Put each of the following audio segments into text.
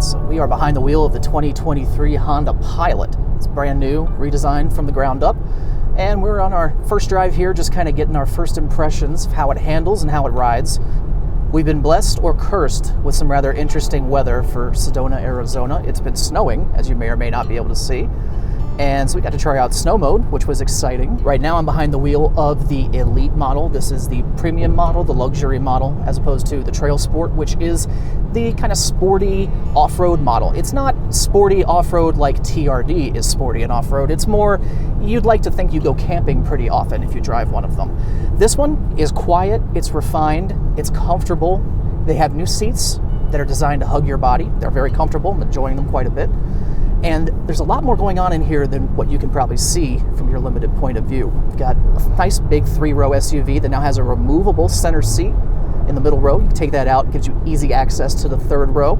So we are behind the wheel of the 2023 Honda Pilot. It's brand new, redesigned from the ground up. And we're on our first drive here, just kind of getting our first impressions of how it handles and how it rides. We've been blessed or cursed with some rather interesting weather for Sedona, Arizona. It's been snowing, as you may or may not be able to see. And so we got to try out snow mode, which was exciting. Right now I'm behind the wheel of the Elite model. This is the premium model, the luxury model, as opposed to the TrailSport, which is the kind of sporty off-road model. It's not sporty off-road like TRD is sporty and off-road. It's more, you'd like to think you go camping pretty often if you drive one of them. This one is quiet, it's refined, it's comfortable. They have new seats that are designed to hug your body. They're very comfortable. I'm enjoying them quite a bit. And there's a lot more going on in here than what you can probably see from your limited point of view. We've got a nice big 3-row SUV that now has a removable center seat in the middle row. You can take that out, it gives you easy access to the third row.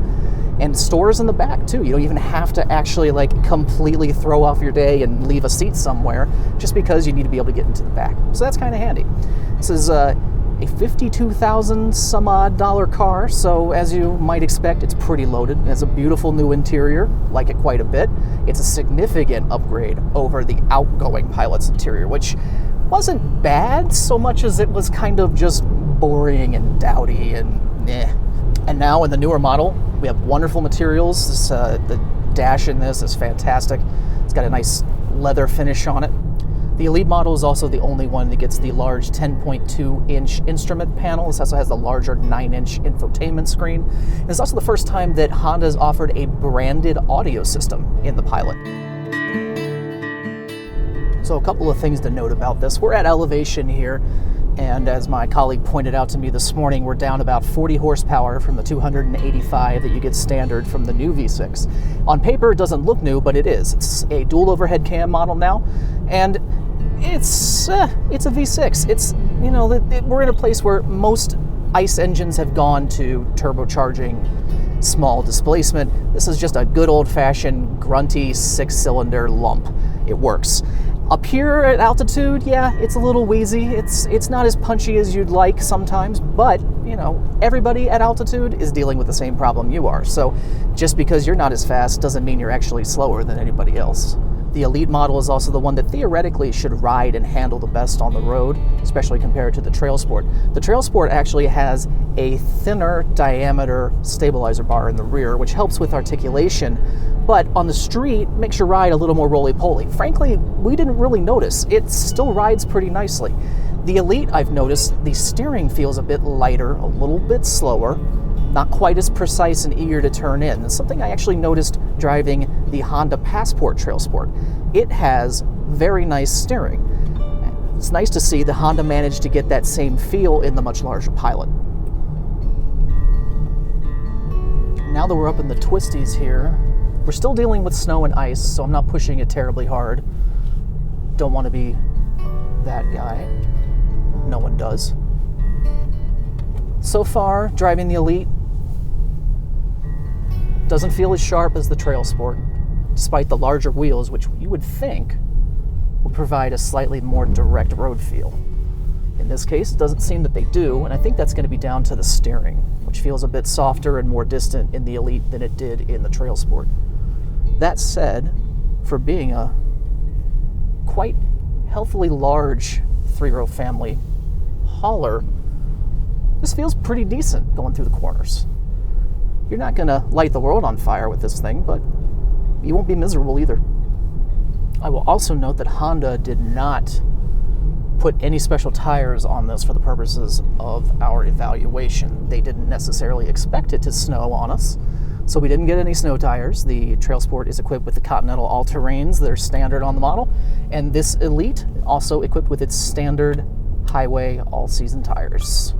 And stores in the back too. You don't even have to actually completely throw off your day and leave a seat somewhere just because you need to be able to get into the back. So that's kind of handy. This is a $52,000 some odd car, so as you might expect, it's pretty loaded. It has a beautiful new interior, like it quite a bit. It's a significant upgrade over the outgoing Pilot's interior, which wasn't bad so much as it was kind of just boring and dowdy and eh. And now in the newer model, we have wonderful materials. The dash in this is fantastic. It's got a nice leather finish on it. The Elite model is also the only one that gets the large 10.2-inch instrument panel. This also has the larger 9-inch infotainment screen. And it's also the first time that Honda has offered a branded audio system in the Pilot. So a couple of things to note about this. We're at elevation here, and as my colleague pointed out to me this morning, we're down about 40 horsepower from the 285 that you get standard from the new V6. On paper, it doesn't look new, but it is. It's a dual overhead cam model now, and it's a V6. It's, we're in a place where most ICE engines have gone to turbocharging, small displacement. This is just a good old-fashioned grunty 6-cylinder lump. It works. Up here at altitude, yeah, it's a little wheezy. It's not as punchy as you'd like sometimes, but, everybody at altitude is dealing with the same problem you are. So just because you're not as fast doesn't mean you're actually slower than anybody else. The Elite model is also the one that theoretically should ride and handle the best on the road, especially compared to the TrailSport. The TrailSport actually has a thinner diameter stabilizer bar in the rear, which helps with articulation, but on the street makes your ride a little more roly-poly. Frankly, we didn't really notice. It still rides pretty nicely. The Elite, I've noticed, the steering feels a bit lighter, a little bit slower, not quite as precise and eager to turn in. It's something I actually noticed driving the Honda Passport TrailSport. It has very nice steering. It's nice to see the Honda managed to get that same feel in the much larger Pilot. Now that we're up in the twisties here, we're still dealing with snow and ice, so I'm not pushing it terribly hard. Don't want to be that guy. No one does. So far, driving the Elite doesn't feel as sharp as the TrailSport, despite the larger wheels, which you would think would provide a slightly more direct road feel. In this case, it doesn't seem that they do, and I think that's going to be down to the steering, which feels a bit softer and more distant in the Elite than it did in the TrailSport. That said, for being a quite healthily large 3-row family hauler, this feels pretty decent going through the corners. You're not going to light the world on fire with this thing, but you won't be miserable either. I will also note that Honda did not put any special tires on this for the purposes of our evaluation. They didn't necessarily expect it to snow on us, so we didn't get any snow tires. The TrailSport is equipped with the Continental all-terrains that are standard on the model, and this Elite also equipped with its standard highway all-season tires.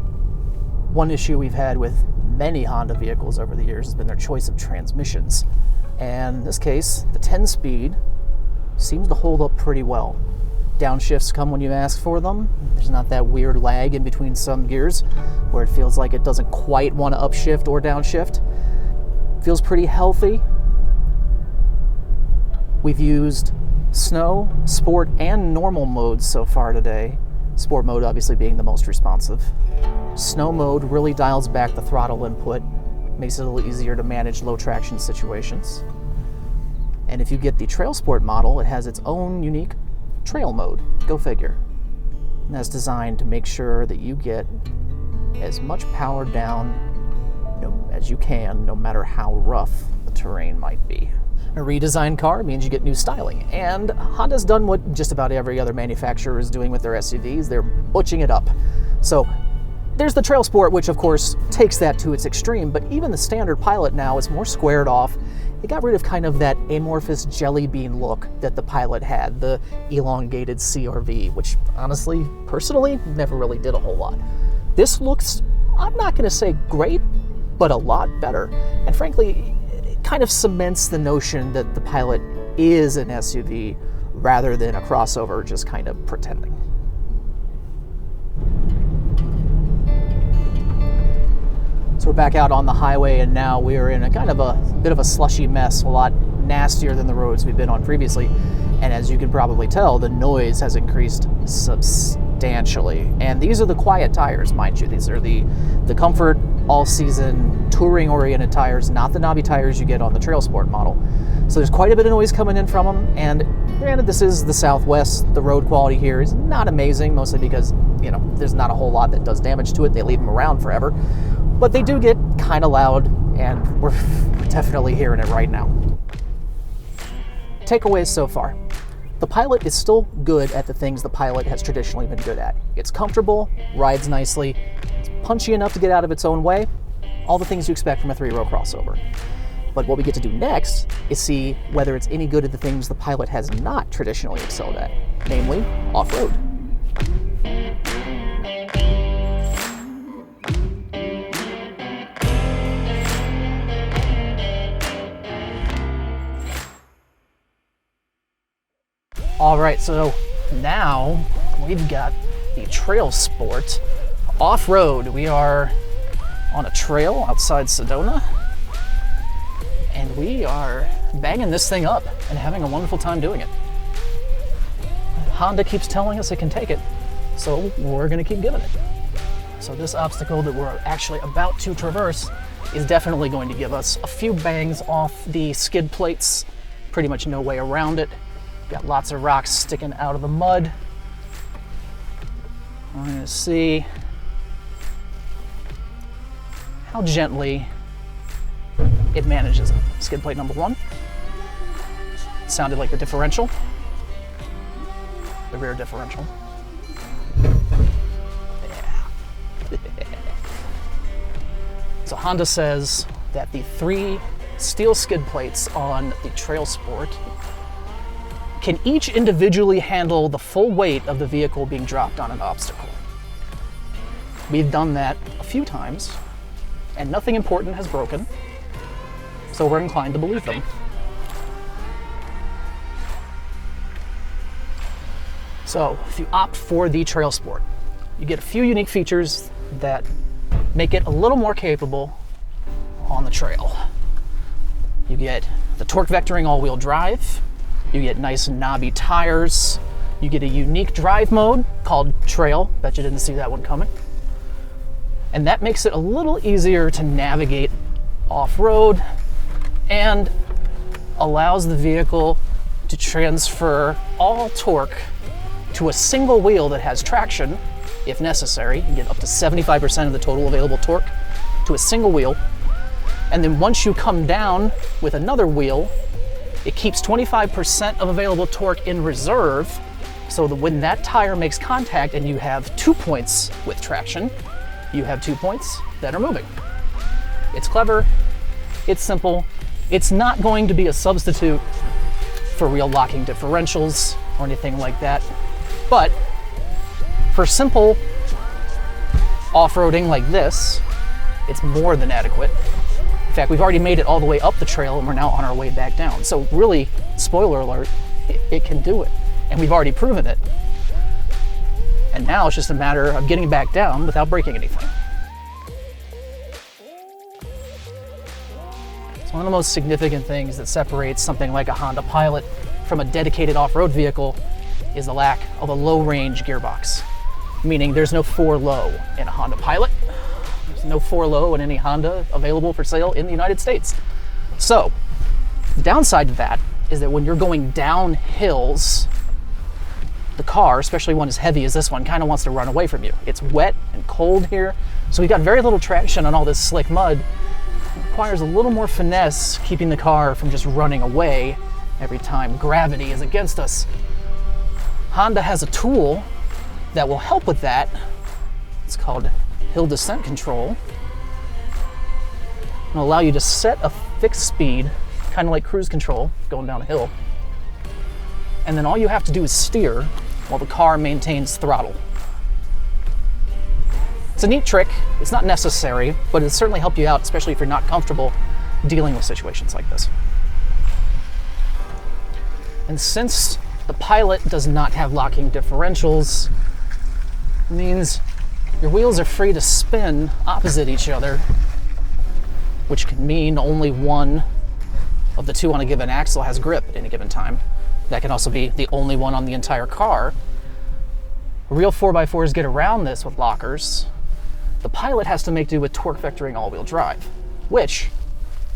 One issue we've had with many Honda vehicles over the years has been their choice of transmissions. And in this case, the 10-speed seems to hold up pretty well. Downshifts come when you ask for them. There's not that weird lag in between some gears where it feels like it doesn't quite want to upshift or downshift. Feels pretty healthy. We've used snow, sport, and normal modes so far today. Sport mode obviously being the most responsive. Snow mode really dials back the throttle input makes it a little easier to manage low traction situations. And if you get the TrailSport model, it has its own unique trail mode. Go figure. And that's designed to make sure that you get as much power down as you can, no matter how rough the terrain might be. A redesigned car means you get new styling, and Honda's done what just about every other manufacturer is doing with their SUVs. They're butching it up. So there's the TrailSport, which of course takes that to its extreme, but even the standard Pilot now is more squared off. It got rid of kind of that amorphous jelly bean look that the Pilot had, the elongated CRV, which honestly, personally, never really did a whole lot. This looks, I'm not going to say great, but a lot better. And frankly, it kind of cements the notion that the Pilot is an SUV rather than a crossover just kind of pretending. So we're back out on the highway, and now we're in a kind of a bit of a slushy mess, a lot nastier than the roads we've been on previously. And as you can probably tell, the noise has increased substantially. And these are the quiet tires, mind you. These are the comfort, all-season, touring-oriented tires, not the knobby tires you get on the TrailSport model. So there's quite a bit of noise coming in from them. And granted, this is the Southwest. The road quality here is not amazing, mostly because, there's not a whole lot that does damage to it. They leave them around forever. But they do get kind of loud, and we're definitely hearing it right now. Takeaways so far. The Pilot is still good at the things the Pilot has traditionally been good at. It's comfortable, rides nicely, it's punchy enough to get out of its own way, all the things you expect from a three-row crossover. But what we get to do next is see whether it's any good at the things the Pilot has not traditionally excelled at, namely off-road. All right, so now we've got the TrailSport off-road. We are on a trail outside Sedona, and we are banging this thing up and having a wonderful time doing it. Honda keeps telling us it can take it, so we're gonna keep giving it. So this obstacle that we're actually about to traverse is definitely going to give us a few bangs off the skid plates, pretty much no way around it. Got lots of rocks sticking out of the mud. We're gonna see how gently it manages it. Skid plate number one. Sounded like the differential. The rear differential. Yeah. So Honda says that the 3 steel skid plates on the TrailSport can each individually handle the full weight of the vehicle being dropped on an obstacle. We've done that a few times, and nothing important has broken, so we're inclined to believe them. So, if you opt for the TrailSport, you get a few unique features that make it a little more capable on the trail. You get the torque vectoring all-wheel drive, you get nice knobby tires, you get a unique drive mode called Trail. Bet you didn't see that one coming. And that makes it a little easier to navigate off-road and allows the vehicle to transfer all torque to a single wheel that has traction, if necessary. You get up to 75% of the total available torque to a single wheel. And then once you come down with another wheel, it keeps 25% of available torque in reserve, so that when that tire makes contact and you have 2 points with traction, you have 2 points that are moving. It's clever, it's simple, it's not going to be a substitute for real locking differentials or anything like that, but for simple off-roading like this, it's more than adequate. In fact, we've already made it all the way up the trail and we're now on our way back down. So really, spoiler alert, it can do it. And we've already proven it. And now it's just a matter of getting back down without breaking anything. It's one of the most significant things that separates something like a Honda Pilot from a dedicated off-road vehicle is the lack of a low-range gearbox. Meaning there's no 4 low in a Honda Pilot. There's no 4low in any Honda available for sale in the United States. So, the downside to that is that when you're going down hills, the car, especially one as heavy as this one, kind of wants to run away from you. It's wet and cold here, so we've got very little traction on all this slick mud. It requires a little more finesse keeping the car from just running away every time gravity is against us. Honda has a tool that will help with that. It's called hill descent control. It'll allow you to set a fixed speed, kind of like cruise control going down a hill. And then all you have to do is steer while the car maintains throttle. It's a neat trick. It's not necessary, but it'll certainly help you out, especially if you're not comfortable dealing with situations like this. And since the Pilot does not have locking differentials, it means your wheels are free to spin opposite each other, which can mean only one of the two on a given axle has grip at any given time. That can also be the only one on the entire car. Real 4x4s get around this with lockers. The Pilot has to make do with torque vectoring all-wheel drive, which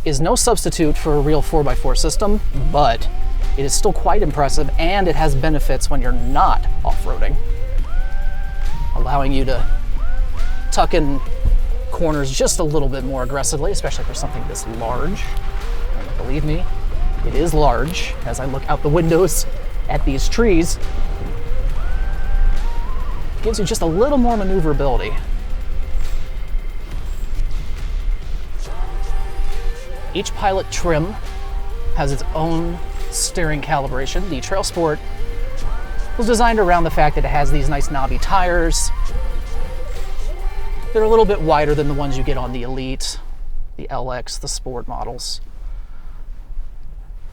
is no substitute for a real 4x4 system, but it is still quite impressive, and it has benefits when you're not off-roading, allowing you to tuck in corners just a little bit more aggressively, especially for something this large. And believe me, it is large. As I look out the windows at these trees, it gives you just a little more maneuverability. Each Pilot trim has its own steering calibration. The TrailSport was designed around the fact that it has these nice knobby tires. They're a little bit wider than the ones you get on the Elite, the LX, the Sport models.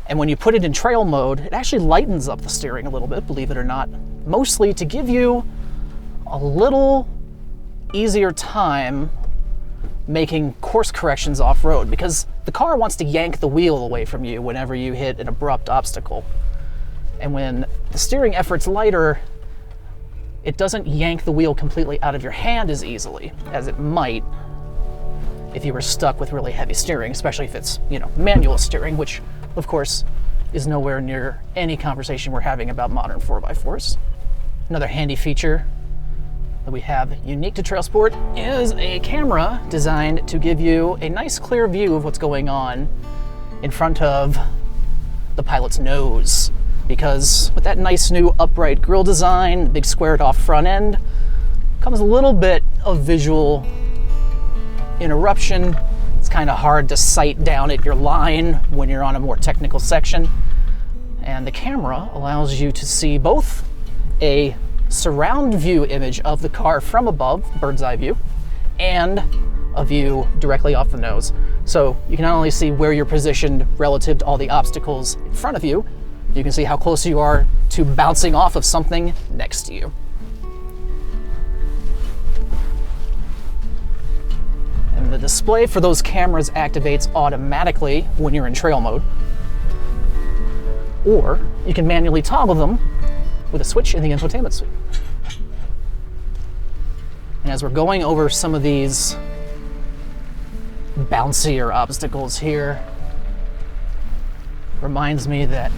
And when you put it in trail mode, it actually lightens up the steering a little bit, believe it or not, mostly to give you a little easier time making course corrections off-road, because the car wants to yank the wheel away from you whenever you hit an abrupt obstacle. And when the steering effort's lighter, it doesn't yank the wheel completely out of your hand as easily as it might if you were stuck with really heavy steering, especially if it's, manual steering, which of course is nowhere near any conversation we're having about modern 4x4s. Another handy feature that we have unique to TrailSport is a camera designed to give you a nice clear view of what's going on in front of the Pilot's nose. Because with that nice new upright grille design, big squared off front end, comes a little bit of visual interruption. It's kind of hard to sight down at your line when you're on a more technical section. And the camera allows you to see both a surround view image of the car from above, bird's eye view, and a view directly off the nose. So you can not only see where you're positioned relative to all the obstacles in front of you, you can see how close you are to bouncing off of something next to you. And the display for those cameras activates automatically when you're in trail mode. Or you can manually toggle them with a switch in the infotainment suite. And as we're going over some of these bouncier obstacles here, reminds me that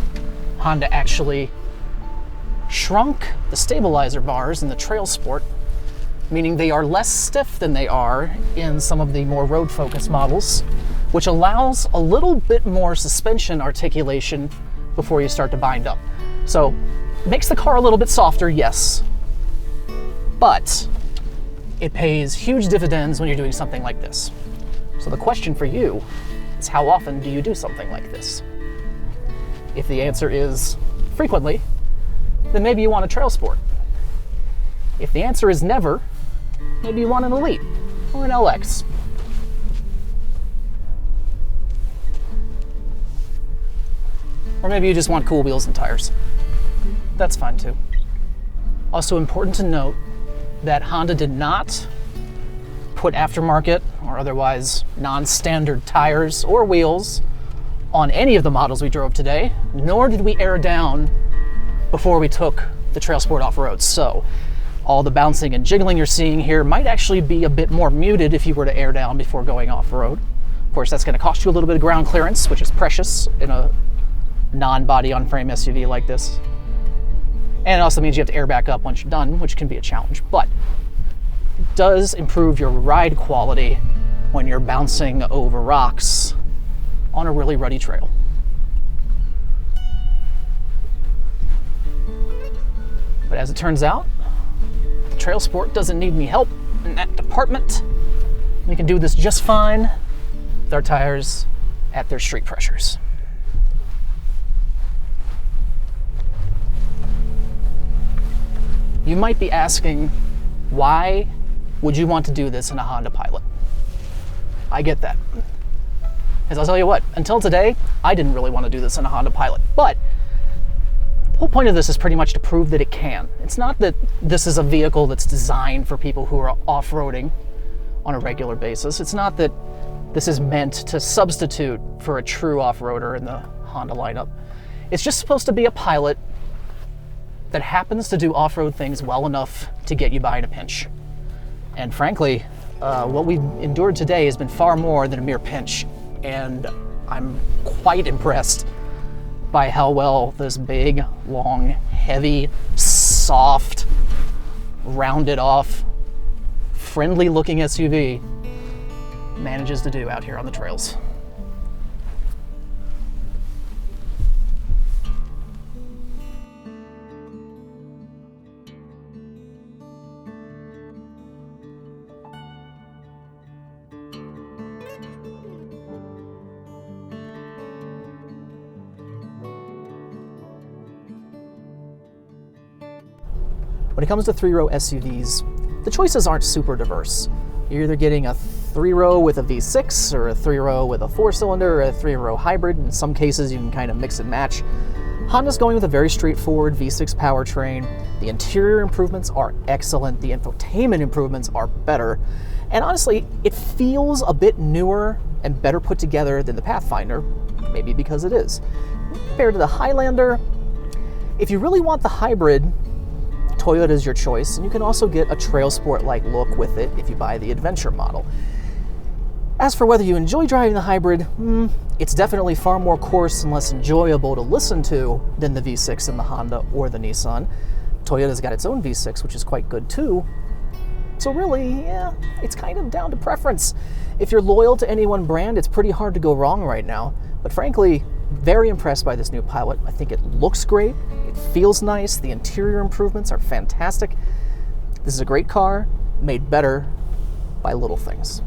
Honda actually shrunk the stabilizer bars in the TrailSport, meaning they are less stiff than they are in some of the more road-focused models, which allows a little bit more suspension articulation before you start to bind up. So it makes the car a little bit softer, yes, but it pays huge dividends when you're doing something like this. So the question for you is, how often do you do something like this? If the answer is frequently, then maybe you want a TrailSport. If the answer is never, maybe you want an Elite or an LX. Or maybe you just want cool wheels and tires. That's fine too. Also important to note that Honda did not put aftermarket or otherwise non-standard tires or wheels on any of the models we drove today, nor did we air down before we took the TrailSport off-road. So All the bouncing and jiggling you're seeing here might actually be a bit more muted if you were to air down before going off-road. Of course, that's going to cost you a little bit of ground clearance, which is precious in a non-body on frame SUV like this. And it also means you have to air back up once you're done, which can be a challenge. But it does improve your ride quality when you're bouncing over rocks on a really rutty trail. But as it turns out, the TrailSport doesn't need any help in that department. We can do this just fine with our tires at their street pressures. You might be asking, why would you want to do this in a Honda Pilot? I get that. Because I'll tell you what, until today, I didn't really want to do this in a Honda Pilot. But the whole point of this is pretty much to prove that it can. It's not that this is a vehicle that's designed for people who are off-roading on a regular basis. It's not that this is meant to substitute for a true off-roader in the Honda lineup. It's just supposed to be a Pilot that happens to do off-road things well enough to get you by in a pinch. And frankly, what we've endured today has been far more than a mere pinch, and I'm quite impressed by how well this big, long, heavy, soft, rounded off, friendly looking SUV manages to do out here on the trails. When it comes to three-row SUVs, the choices aren't super diverse. You're either getting a three-row with a V6, or a three-row with a four-cylinder, or a three-row hybrid. In some cases, you can kind of mix and match. Honda's going with a very straightforward V6 powertrain. The interior improvements are excellent. The infotainment improvements are better. And honestly, it feels a bit newer and better put together than the Pathfinder, maybe because it is. Compared to the Highlander, if you really want the hybrid, Toyota is your choice, and you can also get a TrailSport-like look with it if you buy the Adventure model. As for whether you enjoy driving the hybrid, it's definitely far more coarse and less enjoyable to listen to than the V6 in the Honda or the Nissan. Toyota's got its own V6, which is quite good too. So really, yeah, it's kind of down to preference. If you're loyal to any one brand, it's pretty hard to go wrong right now. But frankly, very impressed by this new Pilot. I think it looks great, it feels nice, the interior improvements are fantastic. This is a great car, made better by little things.